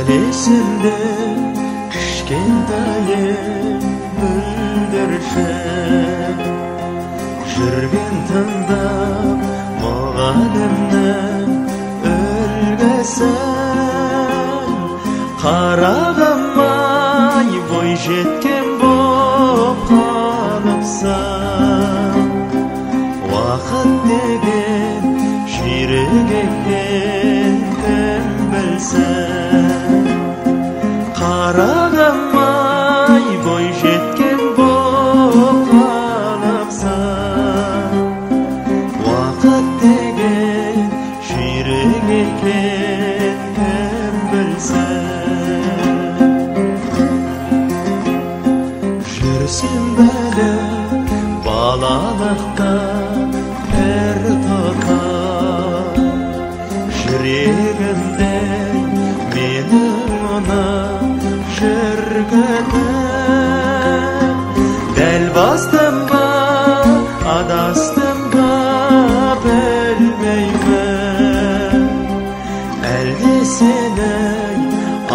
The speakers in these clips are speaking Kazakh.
Esimde kişkentayım bildirşen Жүрген тыңдап мұғалімнен үлгісін Қарағамай бой жеткен боп қалыпсың Уақыт деген ширегеннен кім білсін Қарағамай бой жеткен боп қалыпсың Уақыт деген ширегеннен кім білсін Жүрсем бәлі балалықта бір тоқа Жүрегімде менің оны жүргенім Дәл бастым ба, адастым ба білмеймін Әлде сені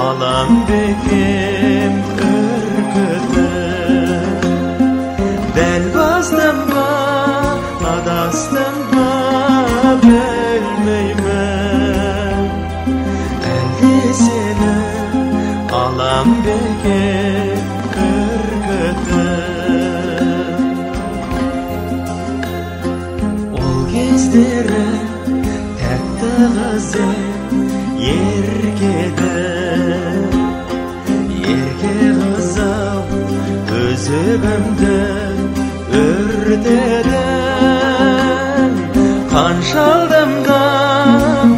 алам бекем үркітіп Дәл бастым ба, адастым ба білмеймін Әлде сені алам бекем үркітіп Ол кездері тәтті қызым ерке қызым өзігімді үрдедім қанша алдымда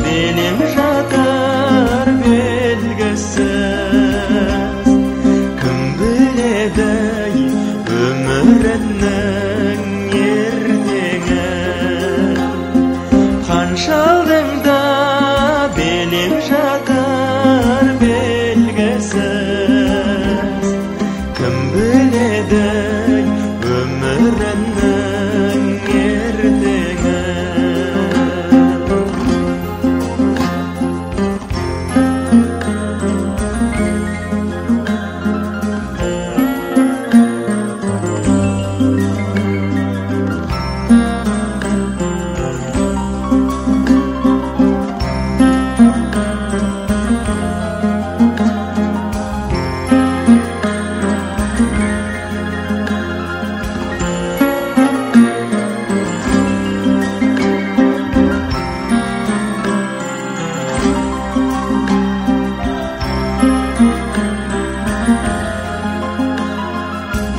белем жатыр белгісіз кім біледі өмірімнің ертеңі қанша алдымда белем жатыр белгісіз кім біледі өмірімнің ертеңі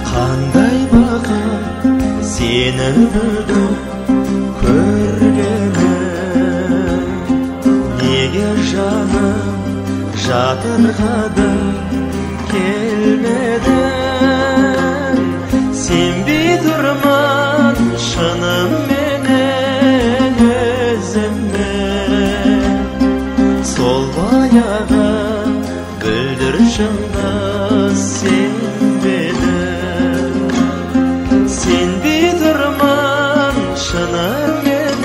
Қандай бақыт сені бүгін көргенім Неге жаным жатырғаның келмедің Сенбей тұрман шынымен өзіммен Сол баяғы бүлдіршінді сенбедім Сенбей тұрман шынымен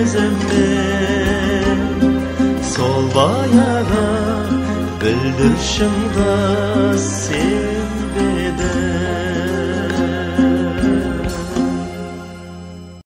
өзіммен Сол баяғы бүлдіршінді